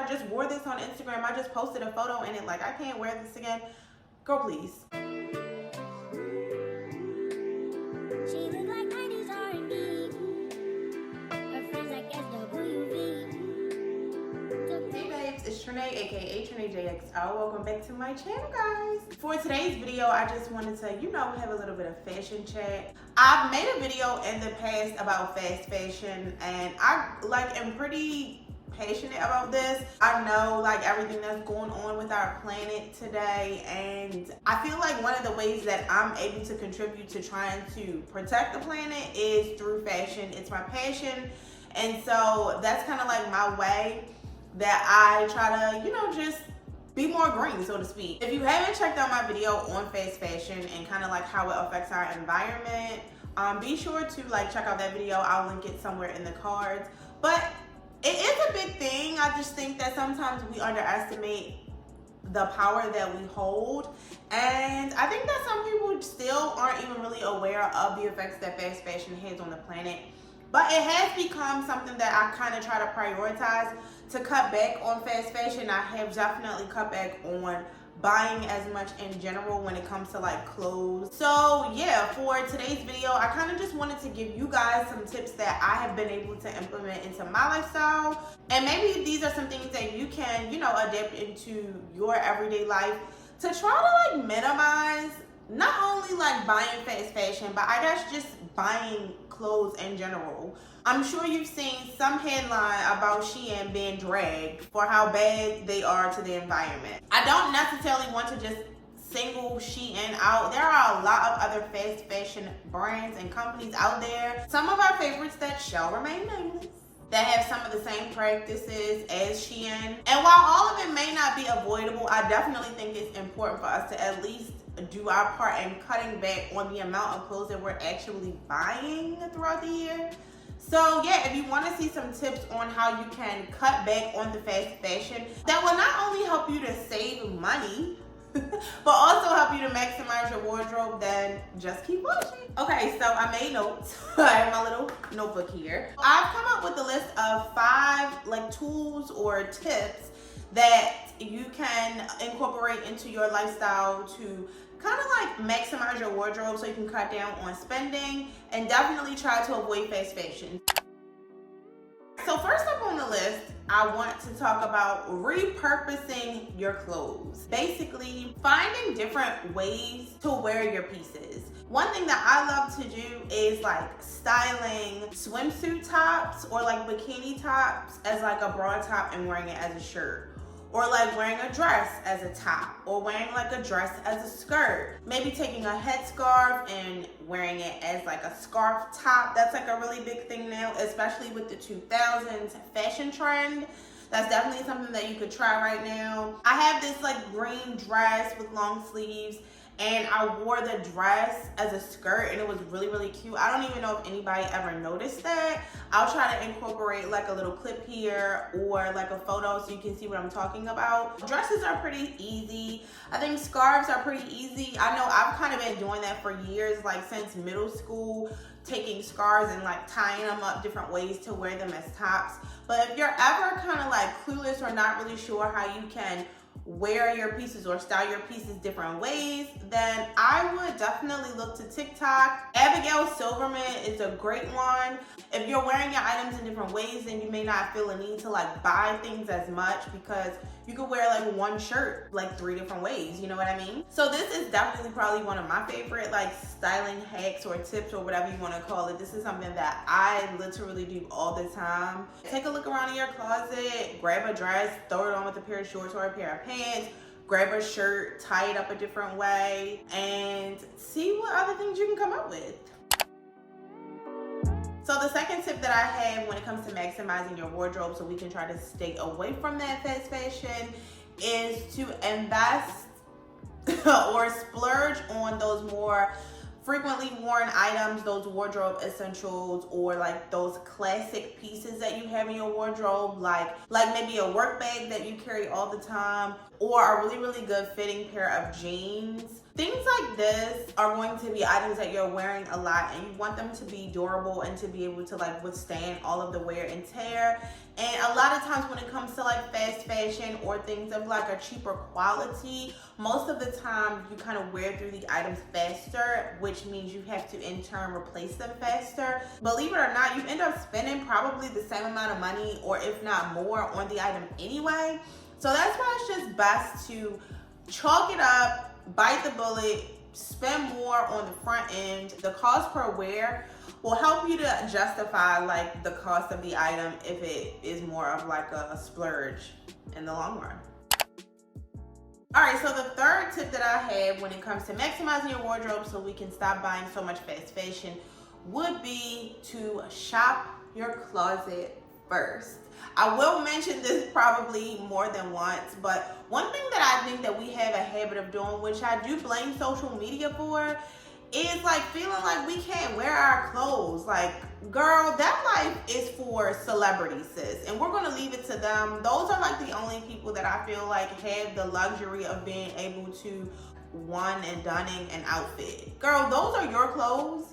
just wore this on Instagram. I just posted a photo in it. Like, I can't wear this again. Girl, please. It's Trenae, aka TRENAEJXO. Welcome back to my channel, guys. For today's video, I just wanted to, have a little bit of fashion chat. I've made a video in the past about fast fashion, and I am pretty passionate about this. I know everything that's going on with our planet today, and I feel like one of the ways that I'm able to contribute to trying to protect the planet is through fashion. It's my passion, and so that's kind of like my way that I try to, just be more green, so to speak. If you haven't checked out my video on fast fashion and kind of how it affects our environment, be sure to check out that video. I'll link it somewhere in the cards. But it is a big thing. I just think that sometimes we underestimate the power that we hold, and I think that some people still aren't even really aware of the effects that fast fashion has on the planet. But it has become something that I kind of try to prioritize to cut back on fast fashion. I have definitely cut back on buying as much in general when it comes to clothes. So yeah, for today's video, I kind of just wanted to give you guys some tips that I have been able to implement into my lifestyle. And maybe these are some things that you can, adapt into your everyday life to try to minimize not only buying fast fashion, but I guess just buying clothes in general. I'm sure you've seen some headline about Shein being dragged for how bad they are to the environment. I don't necessarily want to just single Shein out. There are a lot of other fast fashion brands and companies out there. Some of our favorites that shall remain nameless, that have some of the same practices as Shein. And while all of it may not be avoidable, I definitely think it's important for us to at least do our part in cutting back on the amount of clothes that we're actually buying throughout the year. So yeah, if you want to see some tips on how you can cut back on the fast fashion, that will not only help you to save money, but also help you to maximize your wardrobe, then just keep watching. Okay, so I made notes. I have my little notebook here. I've come up with a list of 5 tools or tips that you can incorporate into your lifestyle to kind of maximize your wardrobe so you can cut down on spending and definitely try to avoid fast fashion. So first up on the list, I want to talk about repurposing your clothes. Basically, finding different ways to wear your pieces. One thing that I love to do is styling swimsuit tops or bikini tops as a bra top and wearing it as a shirt. Or wearing a dress as a top, or wearing a dress as a skirt. Maybe taking a headscarf and wearing it as a scarf top. That's a really big thing now, especially with the 2000s fashion trend. That's definitely something that you could try right now. I have this green dress with long sleeves, and I wore the dress as a skirt, and it was really, really cute. I don't even know if anybody ever noticed that. I'll try to incorporate a little clip here or a photo so you can see what I'm talking about. Dresses are pretty easy. I think scarves are pretty easy. I know I've kind of been doing that for years, since middle school, taking scarves and tying them up different ways to wear them as tops. But if you're ever kind of clueless or not really sure how you can wear your pieces or style your pieces different ways, then I would definitely look to TikTok. Abigail Silverman is a great one. If you're wearing your items in different ways, then you may not feel a need to buy things as much, because you could wear one shirt 3 different ways, you know what I mean? So this is definitely probably one of my favorite styling hacks or tips or whatever you want to call it. This is something that I literally do all the time. Take a look around in your closet, grab a dress, throw it on with a pair of shorts or a pair of pants, grab a shirt, tie it up a different way, and see what other things you can come up with. So the second tip that I have when it comes to maximizing your wardrobe so we can try to stay away from that fast fashion is to invest or splurge on those more frequently worn items, those wardrobe essentials, or those classic pieces that you have in your wardrobe, like maybe a work bag that you carry all the time, or a really, really good fitting pair of jeans Things like this are going to be items that you're wearing a lot, and you want them to be durable and to be able to like withstand all of the wear and tear. And a lot of times when it comes to like fast fashion or things of like a cheaper quality, most of the time you kind of wear through the items faster, which means you have to in turn replace them faster. Believe it or not, you end up spending probably the same amount of money, or if not more, on the item anyway. So that's why it's just best to chalk it up, bite the bullet, spend more on the front end. The cost per wear will help you to justify like the cost of the item if it is more of like a splurge in the long run. All right, so the third tip that I have when it comes to maximizing your wardrobe so we can stop buying so much fast fashion would be to shop your closet first. I will mention this probably more than once, but one thing that I think that we have a habit of doing, which I do blame social media for, is like feeling like we can't wear our clothes. Like, girl, that life is for celebrities, sis, and we're gonna leave it to them. Those are like the only people that I feel like have the luxury of being able to one and donning an outfit. Girl, those are your clothes.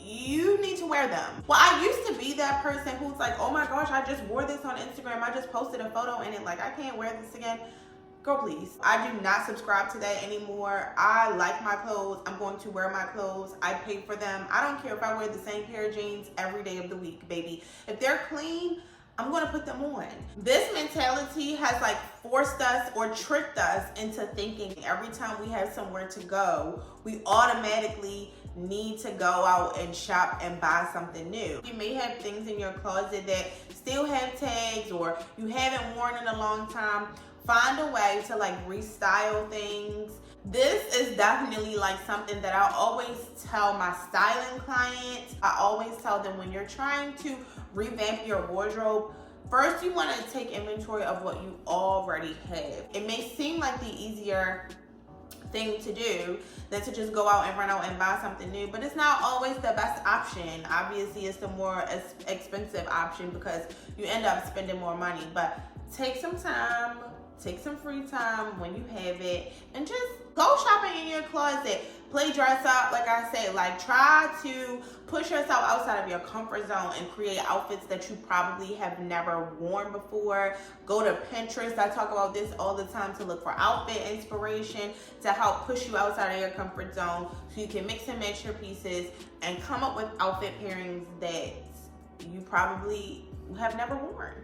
You need to wear them. Well, I used to be that person who's like, oh my gosh, I just wore this on Instagram. I just posted a photo in it. Like, I can't wear this again. Girl, please. I do not subscribe to that anymore. I like my clothes. I'm going to wear my clothes. I pay for them. I don't care if I wear the same pair of jeans every day of the week, baby. If they're clean, I'm gonna put them on. This mentality has like forced us or tricked us into thinking every time we have somewhere to go, we automatically need to go out and shop and buy something new. You may have things in your closet that still have tags or you haven't worn in a long time. Find a way to like restyle things. This is definitely like something that I always tell my styling clients. I always tell them when you're trying to revamp your wardrobe, first you want to take inventory of what you already have. It may seem like the easier thing to do than to just go out and run out and buy something new, but it's not always the best option. Obviously, it's the more expensive option because you end up spending more money. But take some time, take some free time when you have it, and just go shopping in your closet. Play dress up, like I said. Like, try to push yourself outside of your comfort zone and create outfits that you probably have never worn before. Go to Pinterest. I talk about this all the time, to look for outfit inspiration to help push you outside of your comfort zone so you can mix and match your pieces and come up with outfit pairings that you probably have never worn.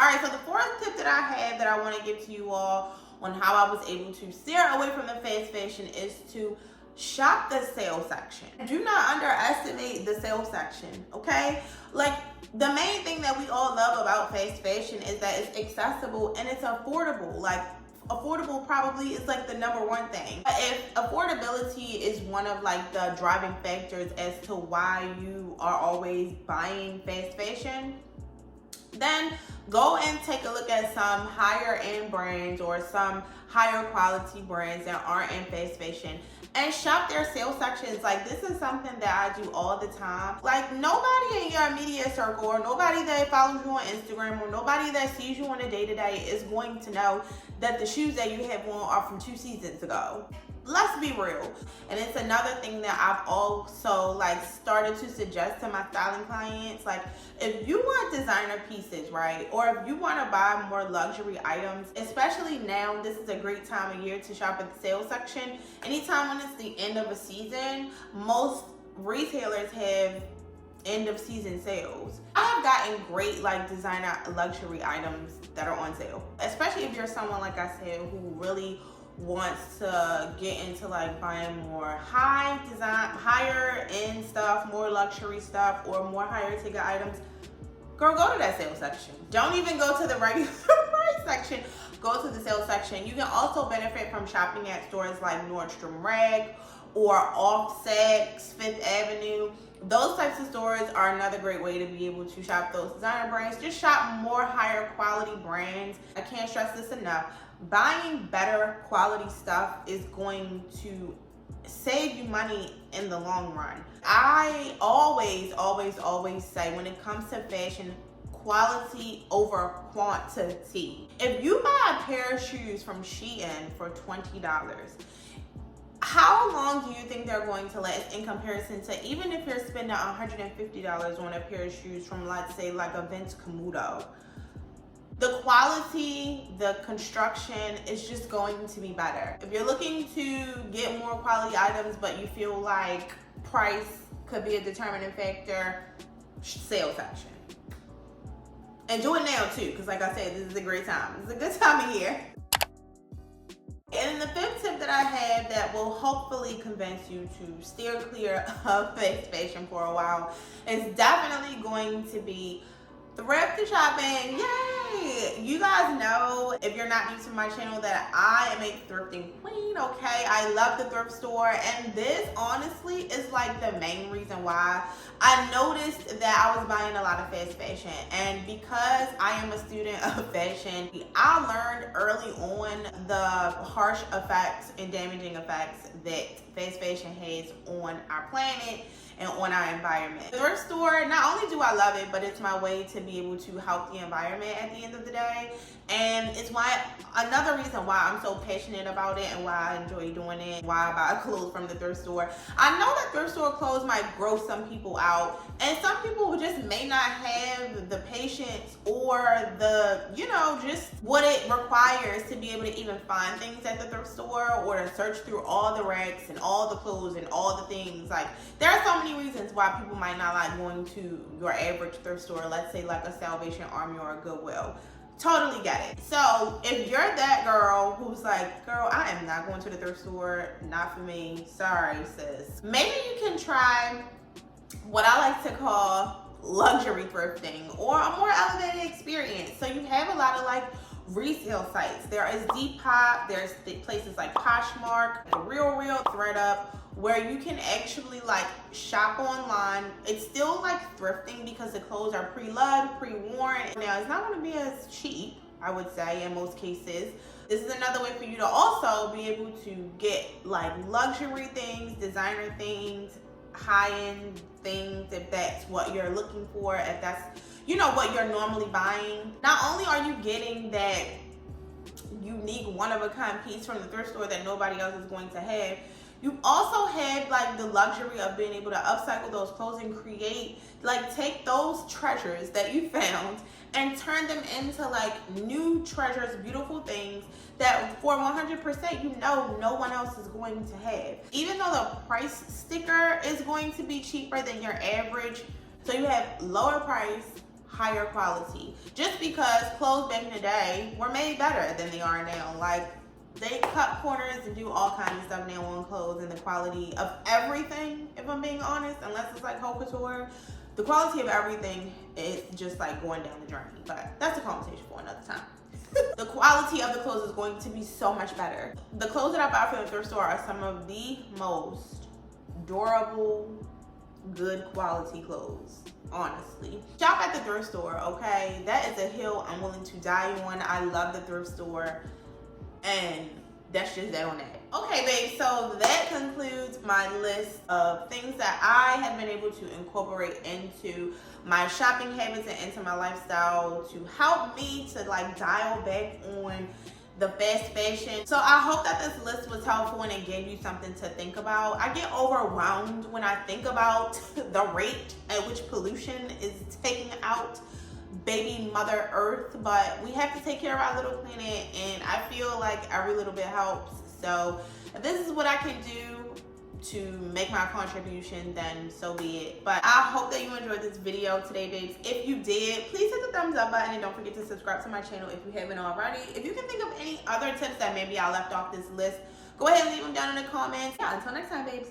All right, so the fourth tip that I have that I want to give to you all on how I was able to steer away from the fast fashion is to shop the sale section. Do not underestimate the sale section, okay? Like, the main thing that we all love about fast fashion is that it's accessible and it's affordable. Like, affordable probably is like the #1 thing. If affordability is one of like the driving factors as to why you are always buying fast fashion, then go and take a look at some higher end brands or some higher quality brands that aren't in fast fashion and shop their sale sections. Like, this is something that I do all the time. Like, nobody in your immediate circle or nobody that follows you on Instagram or nobody that sees you on a day-to-day is going to know that the shoes that you have on are from 2 seasons ago. Let's be real. And it's another thing that I've also like started to suggest to my styling clients. Like, if you want designer pieces, right? Or if you want to buy more luxury items, especially now, this is a great time of year to shop at the sale section. Anytime when it's the end of a season, most retailers have end of season sales. I have gotten great like designer luxury items that are on sale, especially if you're someone, like I said, who really wants to get into like buying more higher end stuff, more luxury stuff, or more higher ticket items. Girl, go to that sale section. Don't even go to the regular price section. Go to the sale section. You can also benefit from shopping at stores like Nordstrom Rack or Offset's Fifth Avenue. Those types of stores are another great way to be able to shop those designer brands. Just shop more higher quality brands. I can't stress this enough. Buying better quality stuff is going to save you money in the long run. I always say when it comes to fashion, quality over quantity. If you buy a pair of shoes from Shein for $20, how long do you think they're going to last in comparison to even if you're spending $150 on a pair of shoes from, let's say, like a Vince Camuto? The quality, the construction is just going to be better. If you're looking to get more quality items but you feel like price could be a determining factor, sale section. And do it now too, because like I said, this is a great time. This is a good time of year. And the fifth tip that I have that will hopefully convince you to steer clear of fast fashion for a while is definitely going to be thrift shopping. Yay! You guys know, if you're not new to my channel, that I am a thrifting queen, okay? I love the thrift store, and this honestly is like the main reason why I noticed that I was buying a lot of fast fashion. And because I am a student of fashion, I learned early on the harsh effects and damaging effects that fast fashion has on our planet and on our environment. The thrift store, not only do I love it, but it's my way to be able to help the environment at the end of the day. And it's why, another reason why I'm so passionate about it and why I enjoy doing it, why I buy clothes from the thrift store. I know that thrift store clothes might gross some people out, and some people just may not have the patience or the, you know, just what it requires to be able to even find things at the thrift store or to search through all the racks and all the clothes and all the things. Like, there are so many reasons why people might not like going to your average thrift store, let's say like a Salvation Army or a Goodwill. Totally get it. So if you're that girl who's like, girl, I am not going to the thrift store, not for me, sorry sis, maybe you can try what I like to call luxury thrifting, or a more elevated experience. So you have a lot of like resale sites. There is Depop, there's places like Poshmark, The Real, ThredUp, where you can actually like shop online. It's still like thrifting because the clothes are pre-loved, pre-worn. Now it's not going to be as cheap, I would say, in most cases. This is another way for you to also be able to get like luxury things, designer things, high-end things, if that's what you're looking for, if that's, you know, what you're normally buying. Not only are you getting that unique one-of-a-kind piece from the thrift store that nobody else is going to have, you also have like the luxury of being able to upcycle those clothes and create, like, take those treasures that you found and turn them into like new treasures, beautiful things that for 100% you know no one else is going to have. Even though the price sticker is going to be cheaper than your average, so you have lower price, higher quality. Just because clothes back in the day were made better than they are now. Like, they cut corners and do all kinds of stuff now on clothes, and the quality of everything, if I'm being honest, unless it's like haute couture, the quality of everything is just like going down the drain. But that's a conversation for another time. The quality of the clothes is going to be so much better. The clothes that I buy from the thrift store are some of the most durable, good quality clothes, honestly. Shop at the thrift store, okay? That is a hill I'm willing to die on. I love the thrift store, and that's just that on that. Okay, babe, so that concludes my list of things that I have been able to incorporate into my shopping habits and into my lifestyle to help me to like dial back on the fast fashion. So I hope that this list was helpful and it gave you something to think about. I get overwhelmed when I think about the rate at which pollution is taking out baby Mother Earth, but we have to take care of our little planet, and I feel like every little bit helps. So if this is what I can do to make my contribution, then so be it. But I hope that you enjoyed this video today, babes. If you did, please hit the thumbs up button and don't forget to subscribe to my channel if you haven't already. If you can think of any other tips that maybe I left off this list, go ahead and leave them down in the comments. Yeah, until next time, babes.